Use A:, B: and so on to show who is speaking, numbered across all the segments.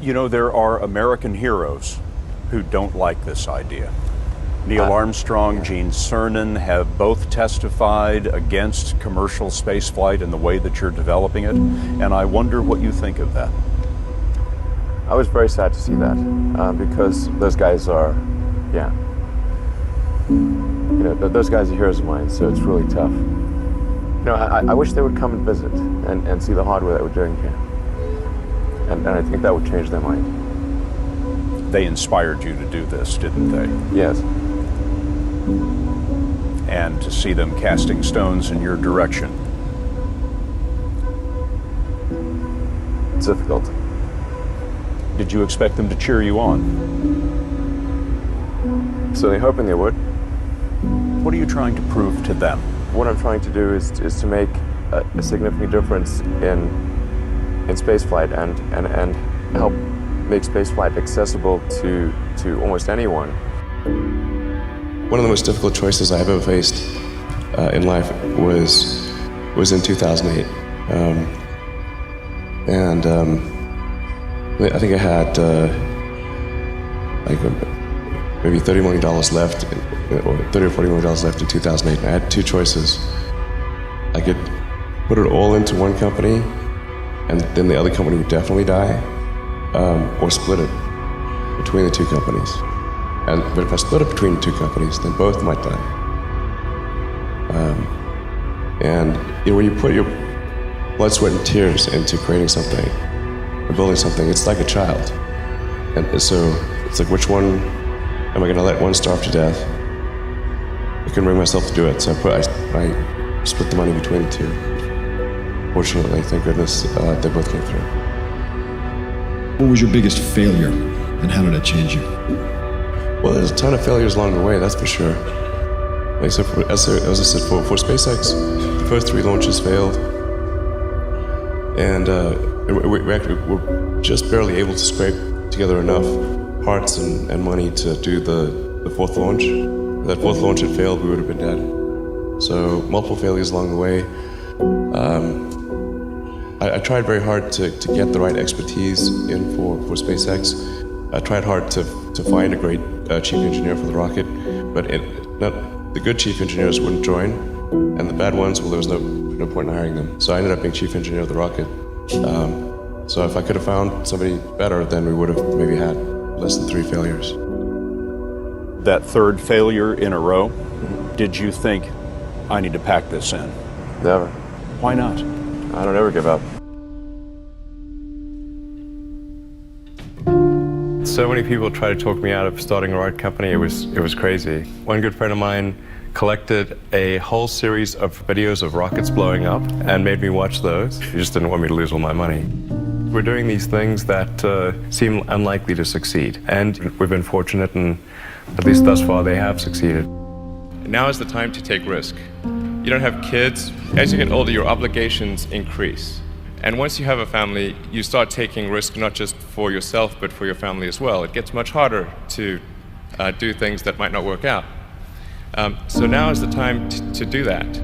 A: You know, there are American heroes who don't like this idea. Neil Armstrong, Gene Cernan have both testified against commercial spaceflight and the way that you're developing it, and I wonder what you think of that.
B: I was very sad to see that, because those guys are, those guys are heroes of mine, so it's really tough. I wish they would come and visit and see the hardware that we're doing here. And I think that would change their mind.
A: They inspired you to do this, didn't they?
B: Yes.
A: And to see them casting stones in your direction.
B: It's difficult.
A: Did you expect them to cheer you on?
B: Certainly hoping they would.
A: What are you trying to prove to them?
B: What I'm trying to do is to make a significant difference in spaceflight and help make spaceflight accessible to almost anyone.
C: One of the most difficult choices I've ever faced in life was in 2008. I think I had maybe $30 million left, or $30 or $40 million left in 2008. And I had two choices. I could put it all into one company, and then the other company would definitely die, or split it between the two companies. But if I split it between the two companies, then both might die. When you put your blood, sweat, and tears into creating something, or building something, it's like a child. And so it's like, which one am I going to let one starve to death? I couldn't bring myself to do it, so I split the money between the two. Fortunately, thank goodness, they both came through.
D: What was your biggest failure, and how did it change you?
C: Well, there's a ton of failures along the way, that's for sure. As I said, for SpaceX, the first 3 launches failed. And we were just barely able to scrape together enough parts and money to do the 4th launch. If that 4th launch had failed, we would have been dead. So multiple failures along the way. I tried very hard to get the right expertise in for SpaceX. I tried hard to find a great chief engineer for the rocket, but the good chief engineers wouldn't join, and the bad ones, well, there was no point in hiring them. So I ended up being chief engineer of the rocket. So if I could have found somebody better, then we would have maybe had less than 3 failures.
A: That 3rd failure in a row, did you think, I need to pack this in?
B: Never.
A: Why not?
B: I don't ever give up.
E: So many people tried to talk me out of starting a rocket company. It was crazy. One good friend of mine collected a whole series of videos of rockets blowing up and made me watch those. He just didn't want me to lose all my money. We're doing these things that seem unlikely to succeed, and we've been fortunate, and at least thus far they have succeeded. Now is the time to take risk. You don't have kids. As you get older, your obligations increase. And once you have a family, you start taking risk not just for yourself, but for your family as well. It gets much harder to do things that might not work out. So now is the time to do that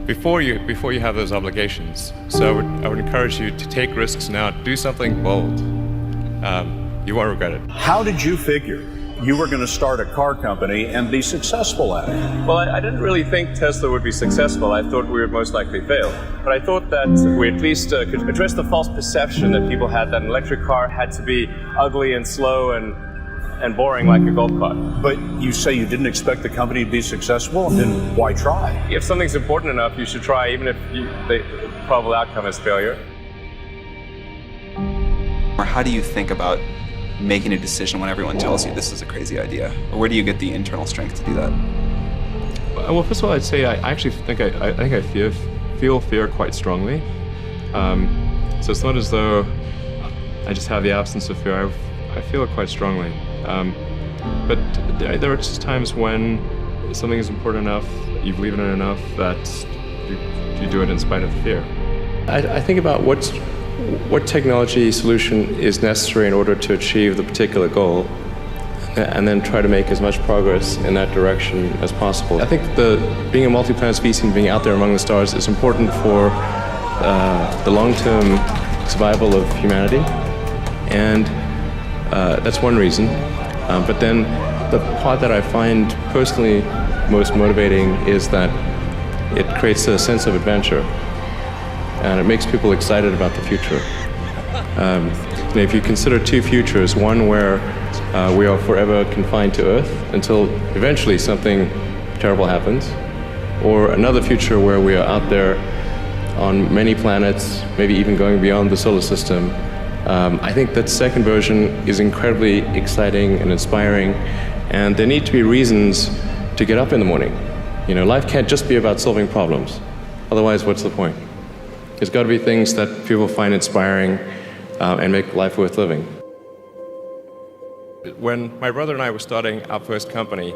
E: before you have those obligations. So I would encourage you to take risks now. Do something bold. You won't regret it.
A: How did you figure you were going to start a car company and be successful at it?
E: Well, I didn't really think Tesla would be successful. I thought we would most likely fail. But I thought that we at least could address the false perception that people had that an electric car had to be ugly and slow and boring like a golf cart.
A: But you say you didn't expect the company to be successful, then why try?
E: If something's important enough, you should try, even if the probable outcome is failure.
F: Or how do you think about making a decision when everyone tells you this is a crazy idea? Or where do you get the internal strength to do that?
G: Well, first of all, I'd say I actually think I feel fear quite strongly. So it's not as though I just have the absence of fear. I feel it quite strongly. But there are just times when something is important enough, you believe in it enough, that you do it in spite of the fear. I think about what technology solution is necessary in order to achieve the particular goal, and then try to make as much progress in that direction as possible. I think being a multi-planet species and being out there among the stars is important for the long-term survival of humanity. And that's one reason. But then the part that I find personally most motivating is that it creates a sense of adventure, and it makes people excited about the future. If you consider two futures, one where we are forever confined to Earth until eventually something terrible happens, or another future where we are out there on many planets, maybe even going beyond the solar system, I think that second version is incredibly exciting and inspiring, and there need to be reasons to get up in the morning. Life can't just be about solving problems. Otherwise, what's the point? There's got to be things that people find inspiring and make life worth living. When my brother and I were starting our first company,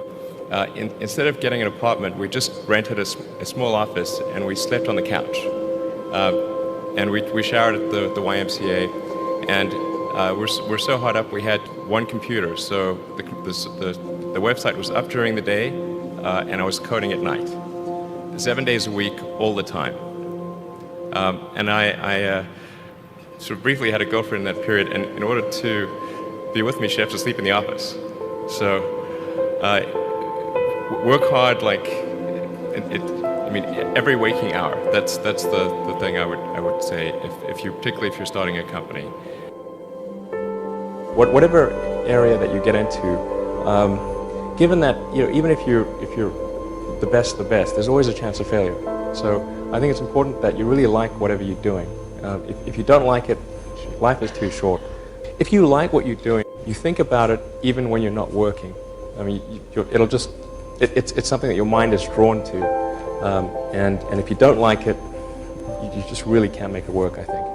G: instead of getting an apartment, we just rented a small office and we slept on the couch. And we showered at the YMCA. And we're so hot up, we had one computer. So the website was up during the day, and I was coding at night. 7 days a week, all the time. And I sort of briefly had a girlfriend in that period, and in order to be with me, she had to sleep in the office. So work hard, every waking hour. That's the thing I would say, particularly if you're starting a company. Whatever area that you get into, given that even if you're the best, there's always a chance of failure. So I think it's important that you really like whatever you're doing. If you don't like it, life is too short. If you like what you're doing, you think about it even when you're not working. I mean, it's something that your mind is drawn to. And if you don't like it, you just really can't make it work, I think.